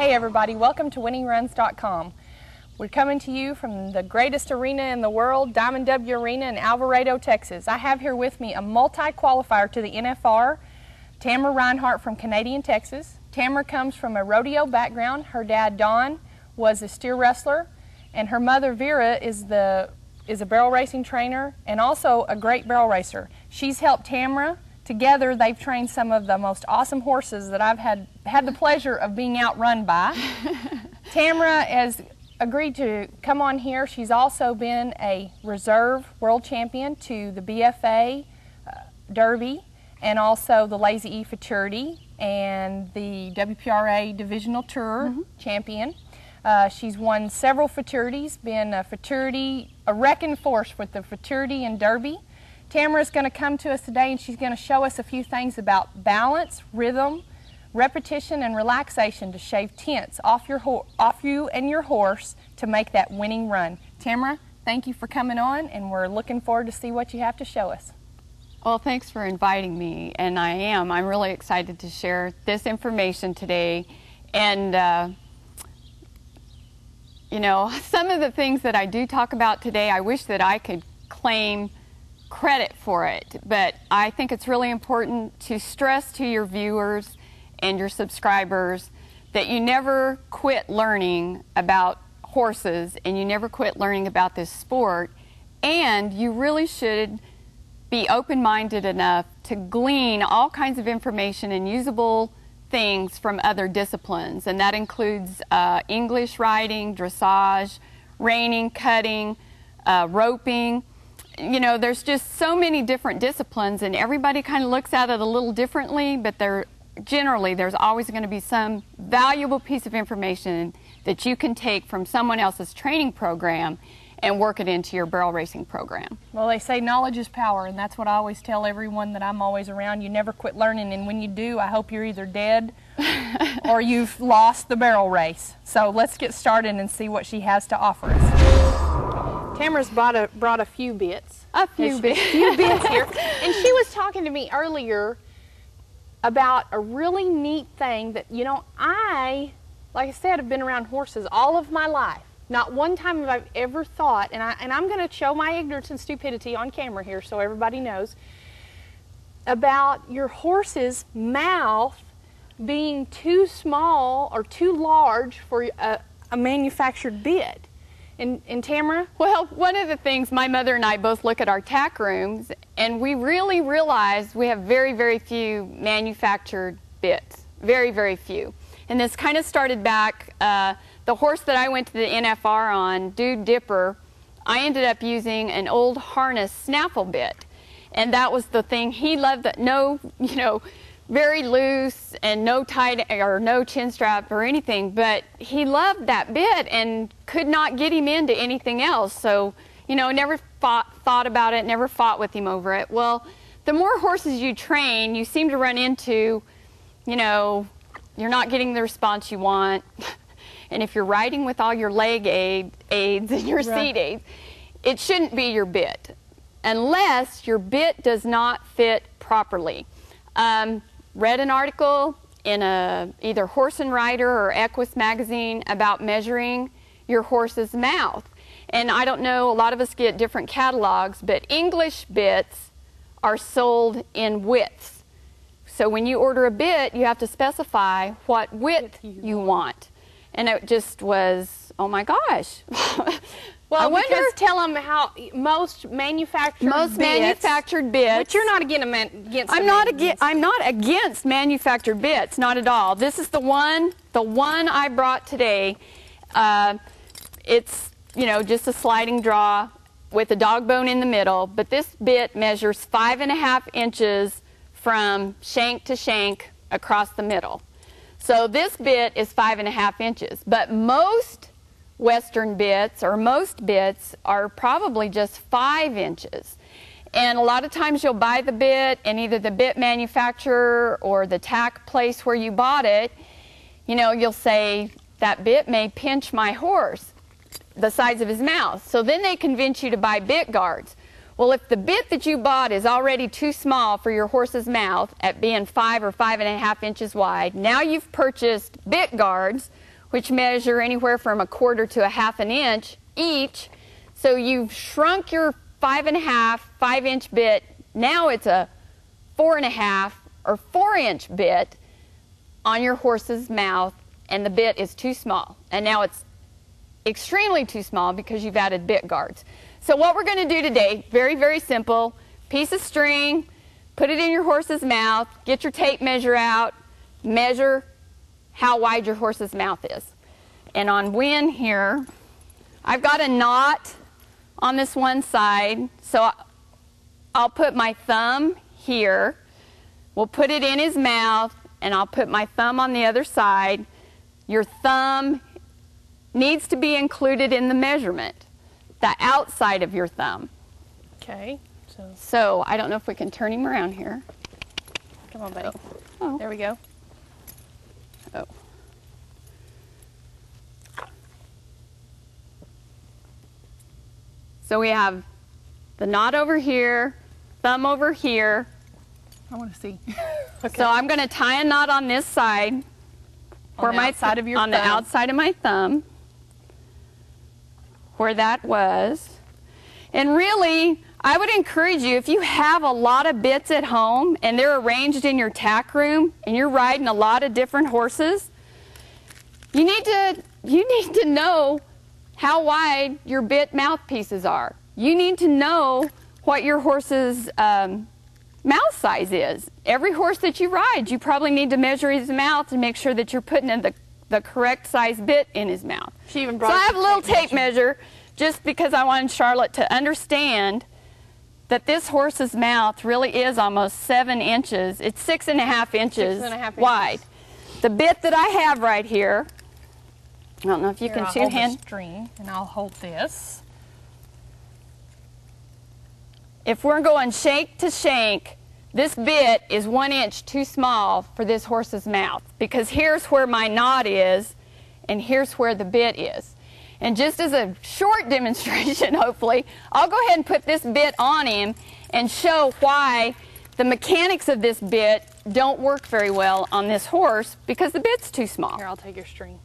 Hey everybody, welcome to winningruns.com. We're coming to you from the greatest arena in the world, Diamond W Arena in Alvarado, Texas. I have here with me a multi-qualifier to the NFR, Tamara Reinhardt from Canadian, Texas. Tamara comes from a rodeo background. Her dad, Don, was a steer wrestler, and her mother, Vera, is a barrel racing trainer and also a great barrel racer. She's helped Tamara. Together, they've trained some of the most awesome horses that I've had the pleasure of being outrun by. Tamara has agreed to come on here. She's also been a reserve world champion to the BFA Derby and also the Lazy E Futurity and the WPRA Divisional Tour champion. She's won several futurities, been a wrecking force with the futurity and Derby. Tamara's going to come to us today and she's going to show us a few things about balance, rhythm, repetition, and relaxation to shave tense off you and your horse to make that winning run. Tamara, thank you for coming on, and we're looking forward to see what you have to show us. Well, thanks for inviting me, and I'm really excited to share this information today. And you know, some of the things that I do talk about today, I wish that I could claim credit for it, but I think it's really important to stress to your viewers and your subscribers that you never quit learning about horses and you never quit learning about this sport, and you really should be open-minded enough to glean all kinds of information and usable things from other disciplines, and that includes English riding, dressage, reining, cutting, roping. You know, there's just so many different disciplines, and everybody kind of looks at it a little differently, but generally there's always going to be some valuable piece of information that you can take from someone else's training program and work it into your barrel racing program. Well, they say knowledge is power, and that's what I always tell everyone that I'm always around. You never quit learning, and when you do, I hope you're either dead or you've lost the barrel race. So let's get started and see what she has to offer us. Tamara's brought a few bits. A few bits here. And she was talking to me earlier about a really neat thing that, you know, like I said, have been around horses all of my life. Not one time have I ever thought, and I'm going to show my ignorance and stupidity on camera here so everybody knows, about your horse's mouth being too small or too large for a manufactured bit. And Tamara? Well, one of the things, my mother and I both look at our tack rooms, and we really realize we have very, very few manufactured bits. Very, very few. And this kind of started back, the horse that I went to the NFR on, Dude Dipper, I ended up using an old harness snaffle bit. And that was the thing he loved, that no, you know, very loose and no tight or no chin strap or anything, but he loved that bit and could not get him into anything else. So, you know, never thought about it, never fought with him over it. Well, the more horses you train, you seem to run into, you know, you're not getting the response you want. And if you're riding with all your leg aids and your seat aids, it shouldn't be your bit unless your bit does not fit properly. Read an article in either Horse and Rider or Equus magazine about measuring your horse's mouth. And I don't know, a lot of us get different catalogs, but English bits are sold in widths. So when you order a bit, you have to specify what width you want. And it just was, oh my gosh. Well, I wonder, tell them how most manufactured bits. But you're not against. I'm not against manufactured bits, not at all. This is the one I brought today. It's, you know, just a sliding draw with a dog bone in the middle. But this bit measures 5.5 inches from shank to shank across the middle. So this bit is 5.5 inches. But most Western bits, or most bits, are probably just 5 inches. And a lot of times you'll buy the bit, and either the bit manufacturer or the tack place where you bought it, you know, you'll say, that bit may pinch my horse, the size of his mouth. So then they convince you to buy bit guards. Well, if the bit that you bought is already too small for your horse's mouth at being 5 or 5.5 inches wide, now you've purchased bit guards, which measure anywhere from 1/4 to 1/2 inch each. So you've shrunk your 5.5, 5-inch bit. Now it's a 4.5 or 4-inch bit on your horse's mouth, and the bit is too small. And now it's extremely too small because you've added bit guards. So what we're going to do today, very, very simple, piece of string, put it in your horse's mouth, get your tape measure out, measure how wide your horse's mouth is. And on Win here, I've got a knot on this one side, so I'll put my thumb here. We'll put it in his mouth, and I'll put my thumb on the other side. Your thumb needs to be included in the measurement, the outside of your thumb. Okay. So I don't know if we can turn him around here. Come on, buddy. Oh. There we go. Oh. So we have the knot over here, thumb over here. I want to see. Okay. So I'm going to tie a knot on this side, on the outside of your on thumb. the outside of my thumb, where that was. And really, I would encourage you, if you have a lot of bits at home and they're arranged in your tack room and you're riding a lot of different horses, you need to know how wide your bit mouthpieces are. You need to know what your horse's mouth size is. Every horse that you ride, you probably need to measure his mouth to make sure that you're putting in the correct size bit in his mouth. She even So I have a little tape measure just because I wanted Charlotte to understand that this horse's mouth really is almost 7 inches. It's 6.5 inches wide. The bit that I have right here, I don't know if you can two-hand. String, and I'll hold this. If we're going shank to shank, this bit is 1 inch too small for this horse's mouth, because here's where my knot is and here's where the bit is. And just as a short demonstration, hopefully, I'll go ahead and put this bit on him and show why the mechanics of this bit don't work very well on this horse, because the bit's too small. Here, I'll take your string.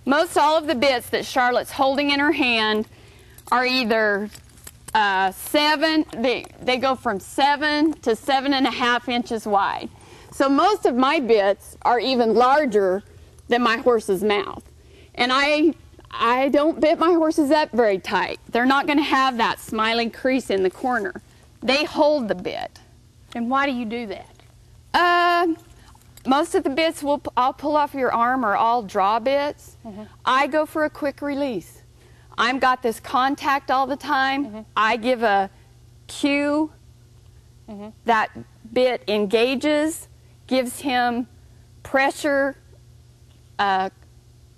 Most all of the bits that Charlotte's holding in her hand are either 7, they go from 7 to 7.5 inches wide. So most of my bits are even larger than my horse's mouth. And I don't bit my horses up very tight. They're not going to have that smiling crease in the corner. They hold the bit. And why do you do that? Most of the bits I'll pull off your arm are all draw bits. Mm-hmm. I go for a quick release. I've got this contact all the time. Mm-hmm. I give a cue. Mm-hmm. That bit engages, gives him pressure,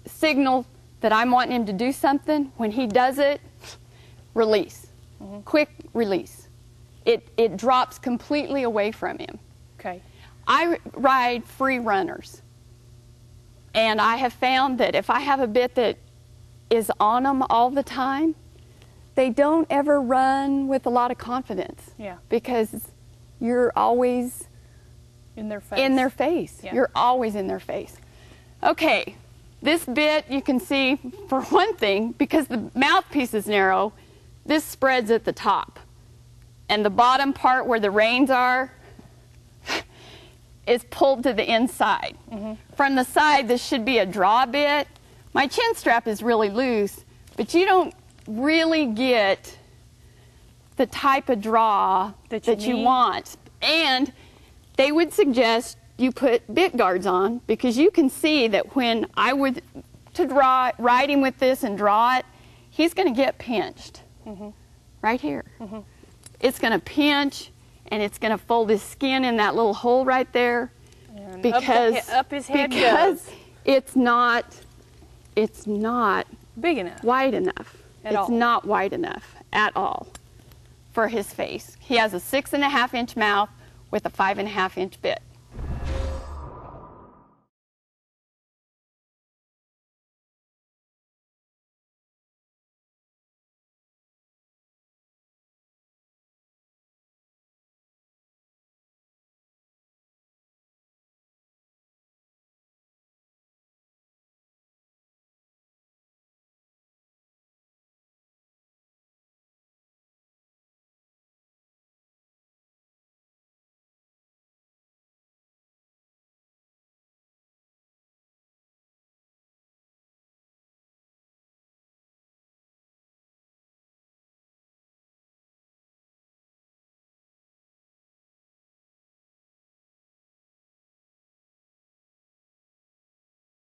signal that I'm wanting him to do something. When he does it, release. Mm-hmm. Quick release. It drops completely away from him. Okay. I ride free runners, and I have found that if I have a bit that is on them all the time, they don't ever run with a lot of confidence. Yeah. Because you're always in their face. In their face. Yeah. You're always in their face. Okay, this bit you can see, for one thing, because the mouthpiece is narrow, this spreads at the top. And the bottom part where the reins are is pulled to the inside. Mm-hmm. From the side, this should be a draw bit. My chin strap is really loose, but you don't really get the type of draw that you want. And they would suggest you put bit guards on, because you can see that when I would ride him with this and draw it, he's going to get pinched. Mm-hmm. Right here. Mm-hmm. It's going to pinch, and it's going to fold his skin in that little hole right there, and because up his head goes. it's not big enough, wide enough. It's not wide enough at all for his face. He has a 6.5 inch mouth with a 5.5 inch bit.